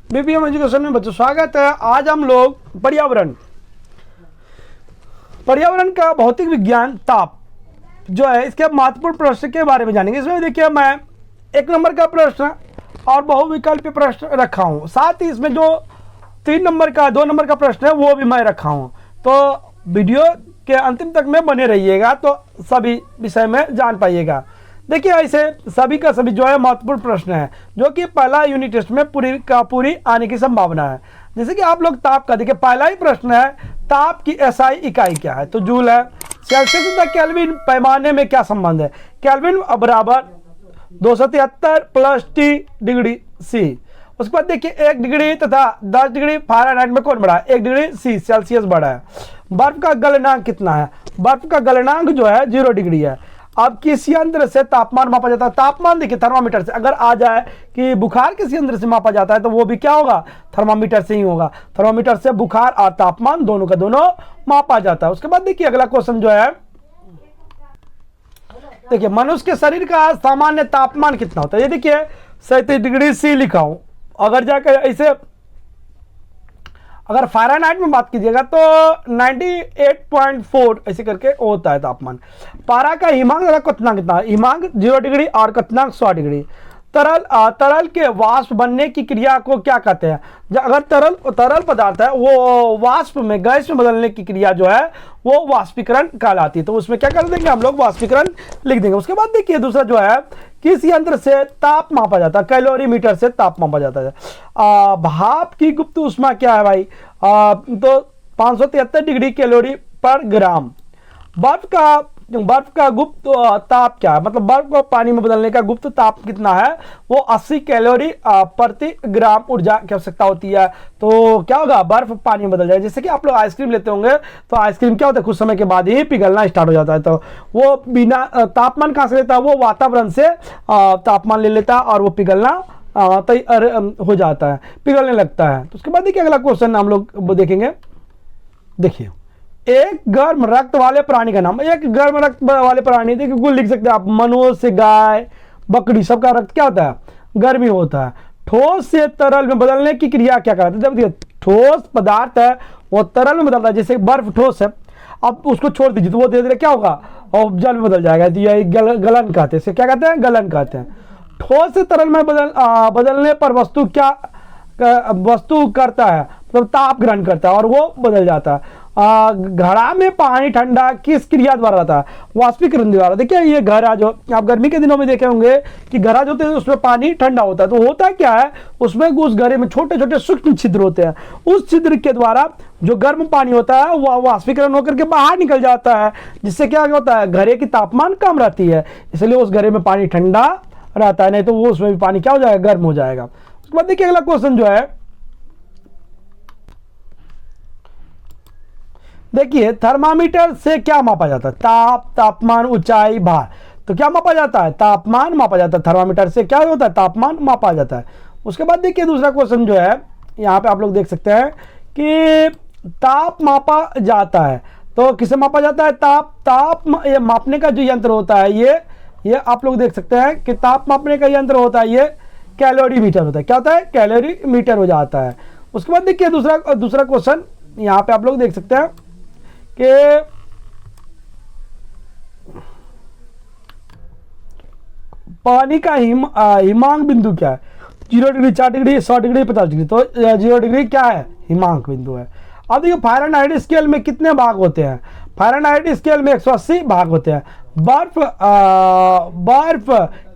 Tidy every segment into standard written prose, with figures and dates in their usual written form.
BPM education में बच्चों स्वागत है। आज हम लोग पर्यावरण का भौतिक विज्ञान ताप जो है इसके महत्वपूर्ण प्रश्न के बारे में जानेंगे। इसमें देखिए मैं 1 नंबर का प्रश्न और बहुविकल्पीय प्रश्न रखा हूँ, साथ ही इसमें जो 3 नंबर का 2 नंबर का प्रश्न है वो भी मैं रखा हूँ। तो वीडियो के अंतिम तक में बने रहिएगा तो सभी विषय में जान पाइएगा। देखिए ऐसे सभी का सभी जो है महत्वपूर्ण प्रश्न है जो कि पहला यूनिट टेस्ट में पूरी आने की संभावना है। जैसे कि आप लोग ताप का देखिए, पहला ही प्रश्न है ताप की एसआई इकाई क्या है, तो जूल है। सेल्सियस तथा केल्विन पैमाने में क्या संबंध है, केल्विन बराबर 273 प्लस टी डिग्री सी। उसके बाद देखिए 1 डिग्री तथा 10 डिग्री फ़ारेनहाइट में कौन बड़ा है, 1 डिग्री सी सेल्सियस बड़ा है। बर्फ का गलनांक कितना है, बर्फ का गलनांक जो है 0 डिग्री है। अब किस यंत्र से तापमान मापा जाता है, तापमान देखिए थर्मामीटर से। अगर आ जाए कि बुखार किस यंत्र से मापा जाता है तो वो भी क्या होगा, थर्मामीटर से ही होगा। थर्मामीटर से बुखार और तापमान दोनों का दोनों मापा जाता है। उसके बाद देखिए अगला क्वेश्चन जो है, देखिए मनुष्य के शरीर का सामान्य तापमान कितना होता है। ये देखिए 37 डिग्री सी लिखा हूं। अगर जाकर ऐसे अगर फ़ारेनहाइट में बात कीजिएगा तो 98.4 ऐसे करके होता है तापमान। पारा का हिमांक कितना, हिमांक 0 डिग्री और क्वथनांक 100 डिग्री। तरल के वाष्प बनने की क्रिया को क्या कहते हैं। अगर तरल पदार्थ है वो वाष्प में गैस में बदलने की क्रिया जो है वो वाष्पीकरण कहलाती है। तो उसमें क्या कर देंगे हम लोग, वाष्पीकरण लिख देंगे। उसके बाद देखिए दूसरा जो है, किस यंत्र से ताप मापा जाता है, कैलोरीमीटर से ताप मापा जाता है। भाप की गुप्त ऊष्मा क्या है भाई, तो 573 डिग्री कैलोरी पर ग्राम। बर्फ का गुप्त ताप क्या है, मतलब बर्फ को पानी में बदलने का गुप्त ताप कितना है, वो 80 कैलोरी प्रति ग्राम ऊर्जा की आवश्यकता होती है। तो क्या होगा, बर्फ पानी में बदल जाए। जैसे कि आप लोग आइसक्रीम लेते होंगे तो आइसक्रीम क्या होता है, कुछ समय के बाद ही पिघलना स्टार्ट हो जाता है। तो वो बिना तापमान कहाँ से लेता है, वो वातावरण से तापमान ले लेता है और वो पिघलना हो जाता है, पिघलने लगता है। तो उसके बाद देखिए अगला क्वेश्चन हम लोग देखेंगे। देखिए एक गर्म रक्त वाले प्राणी का नाम, एक गर्म रक्त वाले प्राणी देखिए कुल लिख सकते हैं आप, मनुष्य से गाय बकरी सबका रक्त क्या होता है, गर्मी होता है। ठोस से तरल में बदलने की क्रिया क्या कहते हैं। देखिए ठोस पदार्थ है वो तरल में बदलता है, जैसे बर्फ ठोस है, अब उसको छोड़ दीजिए तो वो धीरे धीरे क्या होगा और जल में बदल जाएगा। तो यही गलन कहते हैं, इसे क्या कहते हैं, गलन कहते हैं। ठोस से तरल में बदलने पर वस्तु करता है, मतलब ताप ग्रहण करता है और वो बदल जाता है। घड़ा में पानी ठंडा किस क्रिया द्वारा रहता है, वाष्पीकरण द्वारा। देखिए ये घड़ा जो आप गर्मी के दिनों में देखे होंगे कि घड़ा जो होते हैं उसमें पानी ठंडा होता है, तो होता क्या है उसमें उस घड़े में छोटे छोटे सूक्ष्म छिद्र होते हैं, उस छिद्र के द्वारा जो गर्म पानी होता है वह वाष्पीकरण होकर के बाहर निकल जाता है, जिससे क्या होता है, घड़े की तापमान कम रहती है, इसलिए उस घड़े में पानी ठंडा रहता है, नहीं तो वो उसमें भी पानी क्या हो जाएगा, गर्म हो जाएगा। उसके बाद देखिए अगला क्वेश्चन जो है, देखिए थर्मामीटर से क्या मापा जाता है, तापमान ऊंचाई भार। तो क्या मापा जाता है, तापमान मापा जाता है। थर्मामीटर से क्या होता है, तापमान मापा जाता है। उसके बाद देखिए दूसरा क्वेश्चन जो है, यहाँ पे आप लोग देख सकते हैं कि ताप मापा जाता है, तो किसे मापा जाता है, ताप ये मापने का जो यंत्र होता है ये आप लोग देख सकते हैं कि ताप मापने का यंत्र होता है ये कैलोरीमीटर होता है। क्या होता है, कैलोरीमीटर हो जाता है। उसके बाद देखिए दूसरा क्वेश्चन यहाँ पे आप लोग देख सकते हैं कि पानी का हिमांक बिंदु क्या है, 0 डिग्री, 4 डिग्री, 100 डिग्री, 50 डिग्री। तो 0 डिग्री क्या है, हिमांक बिंदु है। अब देखिए फ़ारेनहाइट स्केल में कितने भाग होते हैं, फ़ारेनहाइट स्केल में 180 भाग होते हैं। बर्फ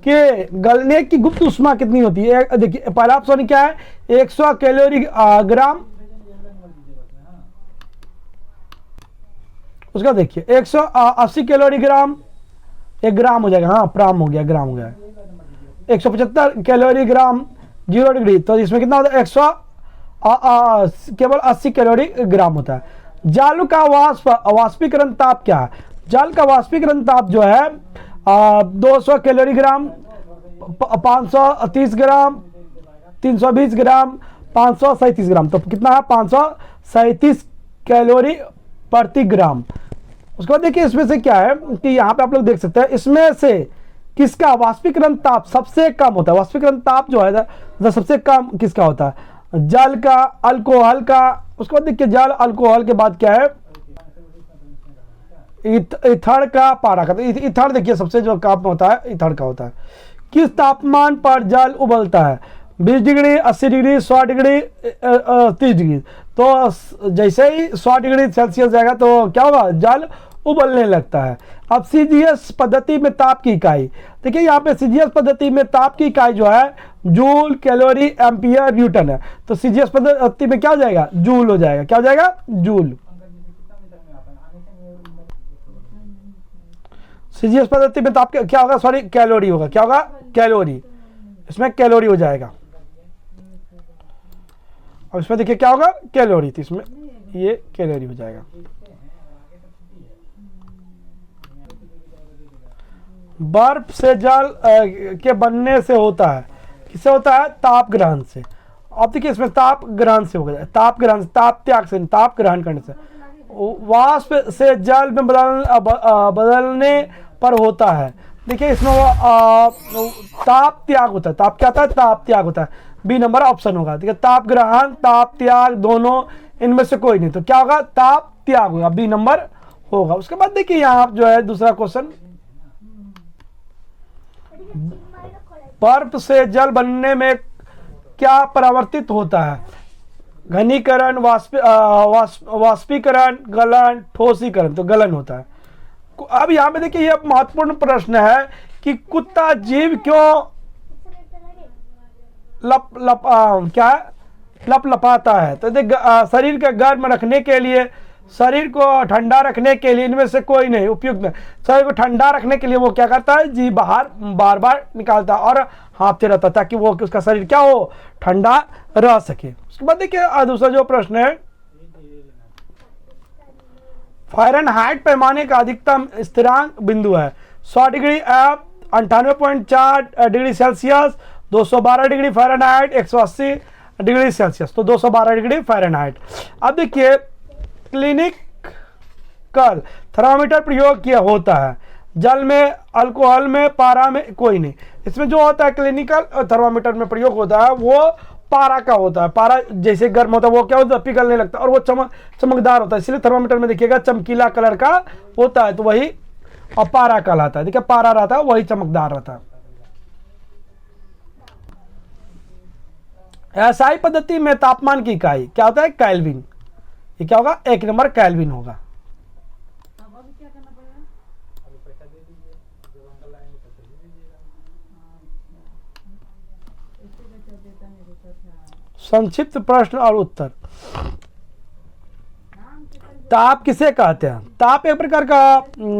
के गलने की गुप्त ऊष्मा कितनी होती है, देखिए पहला ऑप्शन क्या है, 100 कैलोरी ग्राम। उसका देखिए 180 कैलोरी ग्राम, 1 ग्राम हो जाएगा, हाँ प्राम हो गया, ग्राम हो गया। 175 कैलोरी ग्राम 0 डिग्री, तो इसमें कितना होता है, 100 केवल 80 कैलोरी ग्राम होता है। जल का वाष्पीकरण ताप क्या है, जल का वाष्पीकरण ताप जो है 200 कैलोरी ग्राम, 530 ग्राम, 320 ग्राम, 537 ग्राम। तो कितना है, 537 कैलोरी प्रति ग्राम। उसके बाद देखिए इसमें से क्या है कि यहाँ पे आप लोग देख सकते हैं, इसमें से किसका वाष्पीकरण ताप सबसे कम होता है, वाष्पीकरण ताप जो है सबसे कम किसका होता है, जल का, अल्कोहल का, उसके बाद देखिए जल अल्कोहल के बाद क्या है, ईथर का, पारा का। तो ईथर देखिए सबसे जो काम होता है ईथर का होता है। किस तापमान पर जल उबलता है? 20 डिग्री, 80 डिग्री, 100 डिग्री, 30 डिग्री। तो जैसे ही 100 डिग्री सेल्सियस जाएगा तो क्या होगा, जल उबलने लगता है। अब सीजीएस पद्धति में ताप की इकाई, देखिए यहाँ पे सीजीएस पद्धति में ताप की इकाई जो है जूल, कैलोरी, एम्पियर, न्यूटन है। तो सीजीएस पद्धति में क्या हो जाएगा, जूल हो जाएगा। क्या हो जाएगा, जूल। सीजीएस पद्धति में ताप क्या होगा, सॉरी कैलोरी होगा। क्या होगा, कैलोरी। इसमें कैलोरी हो जाएगा। और इसमें देखिए क्या होगा, कैलोरी। तो इसमें ये कैलोरी हो जाएगा। बर्फ से जल के बनने से होता है, किससे होता है, ताप ग्रहण से। अब देखिए इसमें ताप ग्रहण से होगा, ताप ग्रहण से, ताप त्याग से, ताप ग्रहण करने से। वाष्प से जल में बदलने पर होता है। देखिए इसमें ताप त्याग होता है। ताप क्या होता है, ताप त्याग होता है। बी नंबर ऑप्शन होगा। देखिए ताप ग्रहण, ताप त्याग, दोनों इनमें से कोई नहीं। तो क्या होगा, ताप त्याग होगा, बी नंबर होगा। उसके बाद देखिए यहाँ जो है दूसरा क्वेश्चन, बर्फ से जल बनने में क्या परावर्तित होता है? घनीकरण, वाष्पीकरण, गलन, ठोसीकरण। तो गलन होता है। अब यहाँ पे देखिए यह महत्वपूर्ण प्रश्न है कि कुत्ता जीव क्यों लपलपाता है? तो देख शरीर के गर्म रखने के लिए, शरीर को ठंडा रखने के लिए, इनमें से कोई नहीं उपयुक्त नहीं। शरीर को ठंडा रखने के लिए वो क्या करता है, जी बाहर बार बार निकालता है और हाँफते रहता है ताकि वो उसका शरीर क्या हो, ठंडा रह सके। उसके बाद देखिए दूसरा जो प्रश्न है, फ़ारेनहाइट पैमाने का अधिकतम स्थिरांक बिंदु है। 100 degree F, 98.4 degree Celsius, 212 degree Fahrenheit, 180 degree Celsius. तो 212 डिग्री फ़ारेनहाइट। अब देखिए क्लिनिकल थर्मामीटर प्रयोग किया होता है, जल में, अल्कोहल में, पारा में कोई नहीं। इसमें जो होता है क्लिनिकल थर्मामीटर में प्रयोग होता है वो पारा का होता है। पारा जैसे गर्म होता है वो क्या होता है, पिघलने लगता है और वो चमकदार होता है। इसलिए थर्मामीटर में देखिएगा चमकीला कलर का होता है, तो वही और पारा कहलाता है। देखिए पारा रहता है वही चमकदार रहता है। एसआई पद्धति में तापमान की इकाई क्या होता है, केल्विन। ये क्या होगा, 1 नंबर केल्विन होगा। संक्षिप्त प्रश्न और उत्तर। ताप किसे कहते हैं? ताप एक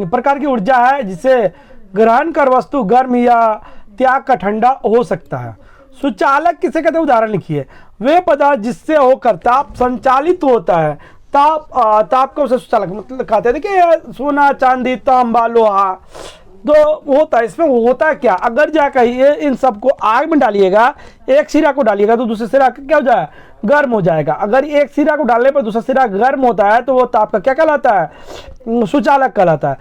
प्रकार की ऊर्जा है जिसे ग्रहण कर वस्तु गर्म या त्याग का ठंडा हो सकता है। सुचालक किसे कहते हैं, उदाहरण लिखिए। वे पदार्थ जिससे होकर ताप संचालित होता है। ताप को सुचालक मतलब कहते हैं। देखिए सोना, चांदी, तांबा, लोहा तो होता है। इसमें होता है क्या, अगर जाकर ये इन सबको आग में डालिएगा, एक सिरा को डालिएगा तो दूसरा सिरा क्या हो जाए, गर्म हो जाएगा। अगर एक सिरा को डालने पर दूसरा सिरा गर्म होता है तो वो ताप का क्या कहलाता है, सुचालक कहलाता है।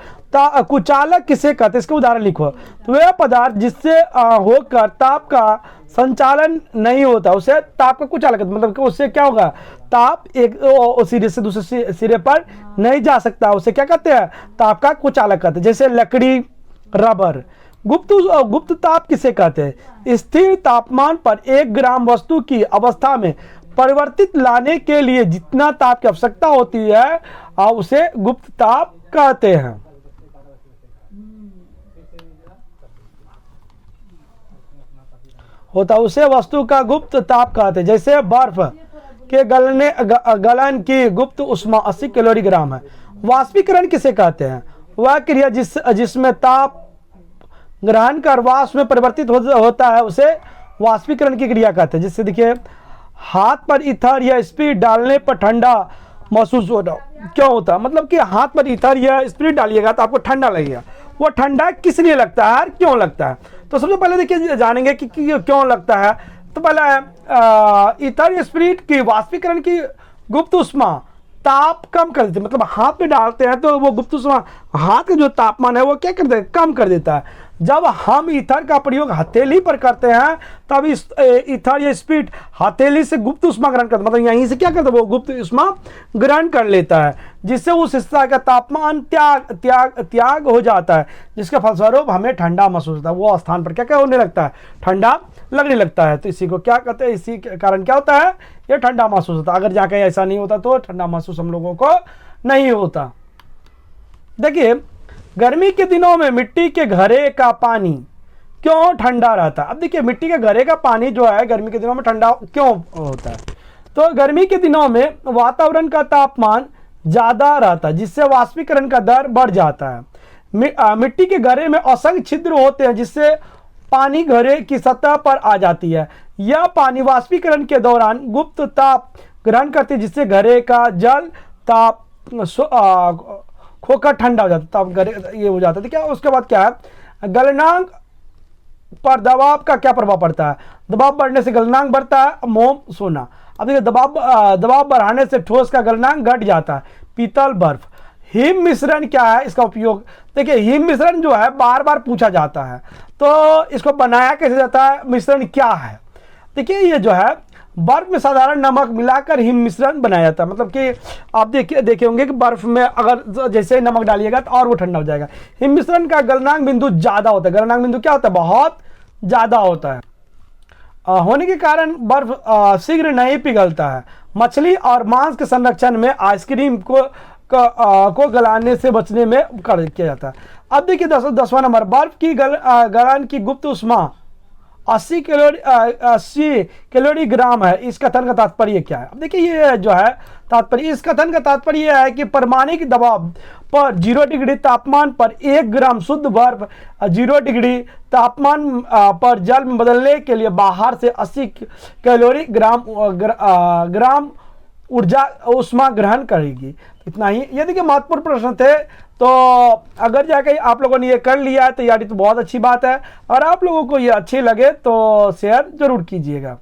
कुचालक किसे कहते हैं, इसके उदाहरण लिखो। तो वह पदार्थ जिससे होकर ताप का संचालन नहीं होता उसे ताप का कुचालक, मतलब कि उससे क्या होगा, ताप एक सिरे से दूसरे सिरे पर नहीं जा सकता, उसे क्या कहते हैं, ताप का कुचालक कहते हैं। जैसे लकड़ी, रबर। गुप्त ताप किसे कहते हैं? स्थिर तापमान पर 1 ग्राम वस्तु की अवस्था में परिवर्तित लाने के लिए जितना ताप की आवश्यकता होती है उसे गुप्त ताप कहते हैं। होता उसे वस्तु का गुप्त ताप कहते हैं। जैसे बर्फ के गलन की गुप्त उष्मा 80 कैलोरीग्राम है। वाष्पीकरण किसे कहते हैं? वह क्रिया जिसमें ताप ग्रहण कर वाष्प में परिवर्तित होता है उसे वाष्पीकरण की क्रिया कहते हैं। जिससे देखिए हाथ पर ईथर या स्पिरिट डालने पर ठंडा महसूस होना क्यों होता है, मतलब कि हाथ पर ईथर या स्पिरिट डालिएगा तो आपको ठंडा लगेगा। वो ठंडा किस लिए लगता है, क्यों लगता है? तो सबसे पहले देखिए जानेंगे कि क्यों लगता है। तो पहले ईथर या स्पिरिट की वाष्पीकरण की गुप्त उष्मा ताप कम कर देते हैं, मतलब हाथ पे डालते हैं तो वो गुप्त उष्मा हाथ का जो तापमान है वो क्या कर देता है, कम कर देता है। जब हम ईथर का प्रयोग हथेली पर करते हैं तब इस ईथर या स्पीड हथेली से गुप्त उष्मा ग्रहण करता है, मतलब यहीं से क्या करता है वो गुप्त उष्मा ग्रहण कर लेता है, जिससे उस हिस्सा का तापमान त्याग हो जाता है, जिसके फलस्वरूप हमें ठंडा महसूस होता है। वो स्थान पर क्या क्या होने लगता है, ठंडा लगने लगता है। तो इसी को क्या कहते हैं, इसी के कारण क्या होता है, ये ठंडा महसूस होता है। अगर जहाँ कहीं ऐसा नहीं होता तो ठंडा महसूस हम लोगों को नहीं होता। देखिए गर्मी के दिनों में मिट्टी के घड़े का पानी क्यों ठंडा रहता है। अब देखिए मिट्टी के घड़े का पानी जो है गर्मी के दिनों में ठंडा क्यों होता है, तो गर्मी के दिनों में वातावरण का तापमान ज़्यादा रहता है, जिससे वाष्पीकरण का दर बढ़ जाता है। मिट्टी के घड़े में असंख्य छिद्र होते हैं, जिससे पानी घड़े की सतह पर आ जाती है। यह पानी वाष्पीकरण के दौरान गुप्त ताप ग्रहण करती है, जिससे घड़े का जल ताप खोकर ठंडा हो जाता है, तब घड़े ये हो जाता है। क्या उसके बाद क्या है, गलनांक पर दबाव का क्या प्रभाव पड़ता है। दबाव बढ़ने से गलनांक बढ़ता है, मोम सोना। अब देखिए दबाव बढ़ाने से ठोस का गलनांक घट जाता है, पीतल बर्फ। हिम मिश्रण क्या है, इसका उपयोग देखिए हिम मिश्रण जो है बार बार पूछा जाता है, तो इसको बनाया कैसे जाता है, मिश्रण क्या है। देखिए ये जो है बर्फ में साधारण नमक मिलाकर हिम मिश्रण बनाया जाता है, मतलब कि आप देखे होंगे कि बर्फ में अगर जैसे ही नमक डालिएगा तो और वो ठंडा हो जाएगा। हिम मिश्रण का गलनांक बिंदु ज़्यादा होता है, गलनांक बिंदु क्या होता है, बहुत ज़्यादा होता है। होने के कारण बर्फ शीघ्र नहीं पिघलता है। मछली और मांस के संरक्षण में आइसक्रीम को गलाने से बचने में कर किया जाता है। अब देखिए 10वां नंबर, बर्फ की गलन की गुप्त उष्मा 80 कैलोरी ग्राम है। इस कथन का तात्पर्य क्या है। अब देखिए ये जो है तात्पर्य, इस कथन का तात्पर्य यह है कि परमाणु दबाव पर 0 डिग्री तापमान पर 1 ग्राम शुद्ध बर्फ 0 डिग्री तापमान पर जल में बदलने के लिए बाहर से 80 कैलोरी ग्राम ऊर्जा उष्मा ग्रहण करेगी। इतना ही, ये देखिए महत्वपूर्ण प्रश्न थे। तो अगर जाके आप लोगों ने ये कर लिया है तैयारी तो बहुत अच्छी बात है, और आप लोगों को ये अच्छी लगे तो शेयर जरूर कीजिएगा।